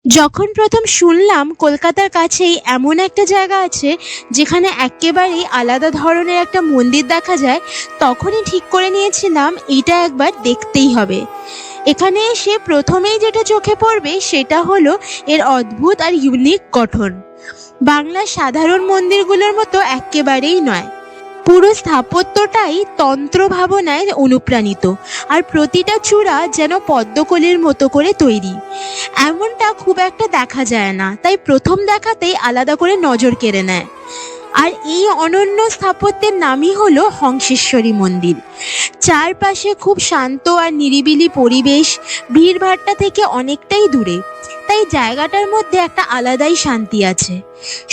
যখন প্রথম শুনলাম কলকাতার কাছেই এমন একটা জায়গা আছে যেখানে একেবারেই আলাদা ধরনের একটা মন্দির দেখা যায়, তখনই ঠিক করে নিয়েছিলাম এটা একবার দেখতেই হবে। এখানে এসে প্রথমেই যেটা চোখে পড়বে সেটা হলো এর অদ্ভুত আর ইউনিক গঠন। বাংলার সাধারণ মন্দিরগুলোর মতো একেবারেই নয়। পুরো স্থাপত্যটাই তন্ত্র ভাবনায় অনুপ্রাণিত, আর প্রতিটা চূড়া যেন পদ্মকলির মতো করে তৈরি। এমনটা খুব একটা দেখা যায় না, তাই প্রথম দেখাতেই আলাদা করে নজর কেড়ে নেয়। আর এই অনন্য স্থাপত্যের নামই হলো হংসেশ্বরী মন্দির। চারপাশে খুব শান্ত আর নিরিবিলি পরিবেশ, ভিড়ভাট্টা থেকে অনেকটাই দূরে, তাই জায়গাটার মধ্যে একটা আলাদাই শান্তি আছে।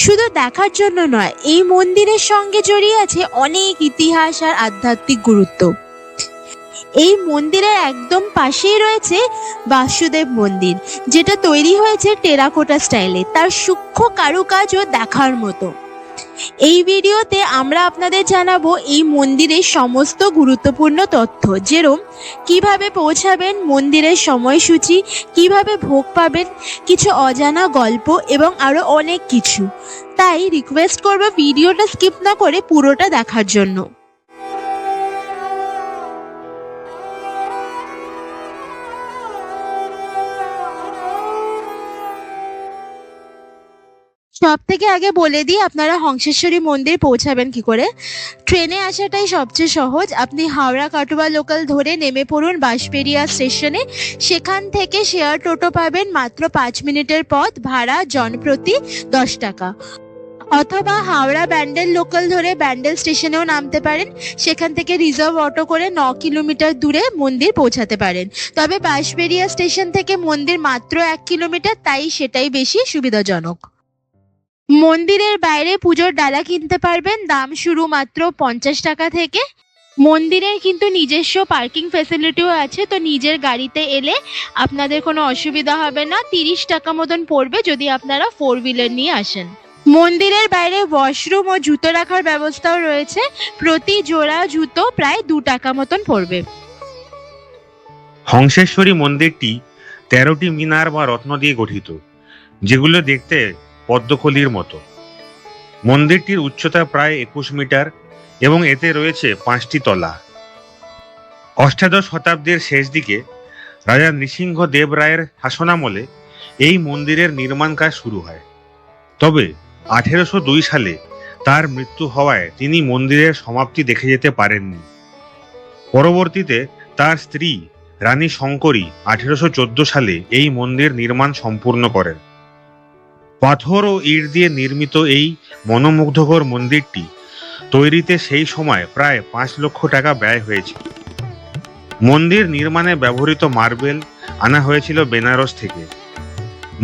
শুধু দেখার জন্য নয়, এই মন্দিরের সঙ্গে জড়িয়ে আছে অনেক ইতিহাস আর আধ্যাত্মিক গুরুত্ব। এই মন্দিরের একদম পাশেই রয়েছে বাসুদেব মন্দির, যেটা তৈরি হয়েছে টেরাকোটা স্টাইলে। তার সূক্ষ্ম কারুকাজও দেখার মতো। এই ভিডিওতে আমরা আপনাদের জানাবো এই মন্দিরের সমস্ত গুরুত্বপূর্ণ তথ্য, যেরকম কিভাবে পৌঁছাবেন, মন্দিরের সময়সূচি, কিভাবে ভোগ পাবেন, কিছু অজানা গল্প এবং আরো অনেক কিছু। তাই রিকোয়েস্ট করবো ভিডিওটা স্কিপ না করে পুরোটা দেখার জন্য। সব থেকে আগে বলে দিই আপনারা হংসেশ্বরী মন্দির পৌঁছাবেন কি করে। ট্রেনে আসাটাই সবচেয়ে সহজ। আপনি হাওড়া কাটোয়া লোকাল ধরে নেমে পড়ুন বাঁশবেড়িয়া স্টেশনে। সেখান থেকে শেয়ার টোটো পাবেন মাত্র 5 মিনিটের পথ, ভাড়া জনপ্রতি 10 টাকা। অথবা হাওড়া ব্যান্ডেল লোকাল ধরে ব্যান্ডেল স্টেশনেও নামতে পারেন। সেখান থেকে রিজার্ভ অটো করে 9 কিলোমিটার দূরে মন্দির পৌঁছাতে পারেন। তবে বাঁশবেড়িয়া স্টেশন থেকে মন্দির মাত্র 1 কিলোমিটার, তাই সেটাই বেশি সুবিধাজনক। মন্দিরের বাইরে পুজোর ডালা কিনতে পারবেন, দাম শুরু মাত্র 50 টাকা থেকে। মন্দিরের কিন্তু নিজস্ব পার্কিং ফ্যাসিলিটিও আছে, তো নিজের গাড়িতে এলে আপনাদের কোনো অসুবিধা হবে না। 30 টাকা মতন পড়বে যদি আপনারা 4 হুইলার নিয়ে আসেন। মন্দিরের বাইরে ওয়াশরুম ও জুতো রাখার ব্যবস্থাও রয়েছে। প্রতি জোড়া জুতো প্রায় 2 টাকা মতন পড়বে। হংসেশ্বরী মন্দিরটি 13টি মিনার বা রত্ন দিয়ে গঠিত, যেগুলো দেখতে পদ্মকলির মতো। মন্দিরটির উচ্চতা প্রায় 21 মিটার এবং এতে রয়েছে 5টি তলা। অষ্টাদশ শতাব্দীর শেষ দিকে রাজা নৃসিংহ দেব রায়ের শাসনামলে এই মন্দিরের নির্মাণ কাজ শুরু হয়। তবে 1802 সালে তার মৃত্যু হওয়ায় তিনি মন্দিরের সমাপ্তি দেখে যেতে পারেননি। পরবর্তীতে তার স্ত্রী রানী শঙ্করী 1814 সালে এই মন্দির নির্মাণ সম্পূর্ণ করেন। পাথর ও ইট দিয়ে নির্মিত এই মনোমুগ্ধকর মন্দিরটি তৈরিতে সেই সময় প্রায় 5 লক্ষ টাকা ব্যয় হয়েছিল। মন্দির নির্মাণে ব্যবহৃত মার্বেল আনা হয়েছিল বেনারস থেকে।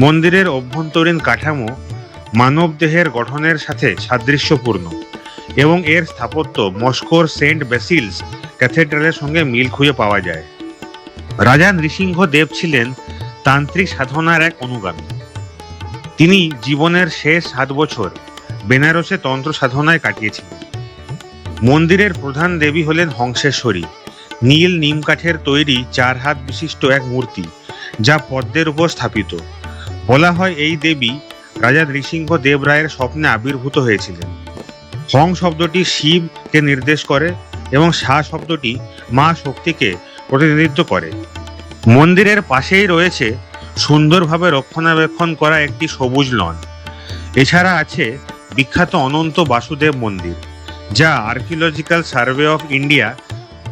মন্দিরের অভ্যন্তরীণ কাঠামো মানবদেহের গঠনের সাথে সাদৃশ্যপূর্ণ এবং এর স্থাপত্য মস্কোর সেন্ট বেসিলস ক্যাথেড্রালের সঙ্গে মিল খুঁজে পাওয়া যায়। রাজা নৃসিংহ দেব ছিলেন তান্ত্রিক সাধনার এক অনুগামী। তিনি জীবনের শেষ 7 বছর বেনারসে তন্ত্র সাধনায় কাটিয়েছিলেন। মন্দিরের প্রধান দেবী হলেন হংসেশ্বরী, নীল নিম কাঠের তৈরি 4 হাত বিশিষ্ট এক মূর্তি, যা পদ্মের উপর স্থাপিত। বলা হয় এই দেবী রাজা নৃসিংহ দেব রায়ের স্বপ্নে আবির্ভূত হয়েছিলেন। হং শব্দটি শিবকে নির্দেশ করে এবং সা শব্দটি মা শক্তিকে প্রতিনিধিত্ব করে। মন্দিরের পাশেই রয়েছে সুন্দরভাবে রক্ষণাবেক্ষণ করা একটি সবুজ লন। এছাড়া আছে বিখ্যাত অনন্ত বাসুদেব মন্দির, যা archaeological survey of India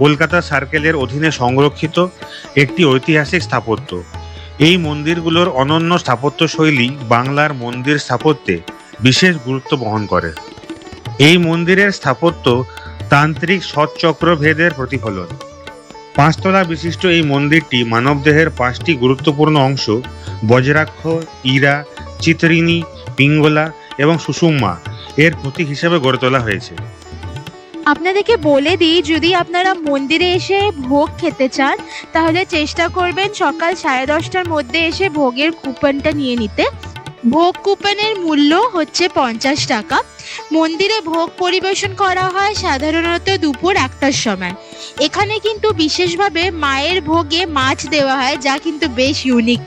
Kolkata সার্কেলের অধীনে সংরক্ষিত একটি ঐতিহাসিক স্থাপত্য। এই মন্দিরগুলোর অনন্য স্থাপত্য শৈলী বাংলার মন্দির স্থাপত্যে বিশেষ গুরুত্ব বহন করে। এই মন্দিরের স্থাপত্য তান্ত্রিক সৎচক্রভেদের প্রতিফলন। 5 তলা বিশিষ্ট এই মন্দিরটি মানবদেহের 5টি গুরুত্বপূর্ণ অংশ বজ্রাক্ষ, ইরা, চিত্রিণী, পিঙ্গলা এবং সুষুম্না এর প্রতীক হিসেবে গড়ে তোলা হয়েছে। আপনাদেরকে বলে দিই, যদি আপনারা মন্দিরে এসে ভোগ খেতে চান তাহলে চেষ্টা করবেন সকাল 10:30টার মধ্যে এসে ভোগের কুপনটা নিয়ে নিতে। ভোগ কুপনের মূল্য হচ্ছে 50 টাকা। মন্দিরে ভোগ পরিবেশন করা হয় সাধারণত দুপুর 1টার সময়। এখানে কিন্তু বিশেষভাবে মায়ের ভোগে মাছ দেওয়া হয়, যা কিন্তু বেশ ইউনিক।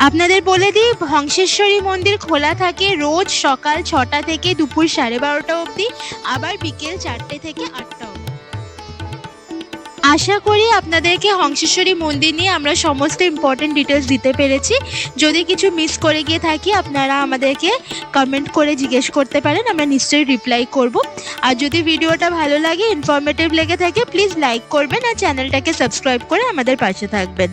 আপনাদের বলে দিই, হংসেশ্বরী মন্দির খোলা থাকে রোজ সকাল 6টা থেকে দুপুর 12:30 অবধি, আবার বিকেল 4টে থেকে 8টা অবধি। আশা করি আপনাদেরকে হংসেশ্বরী মন্দির নিয়ে আমরা সমস্ত ইম্পর্টেন্ট ডিটেলস দিতে পেরেছি। যদি কিছু মিস করে গিয়ে থাকি আপনারা আমাদেরকে কমেন্ট করে জিজ্ঞেস করতে পারেন, আমরা নিশ্চয়ই রিপ্লাই করব। আর যদি ভিডিওটা ভালো লাগে, ইনফরমেটিভ লেগে থাকে, প্লিজ লাইক করবেন আর চ্যানেলটাকে সাবস্ক্রাইব করে আমাদের পাশে থাকবেন।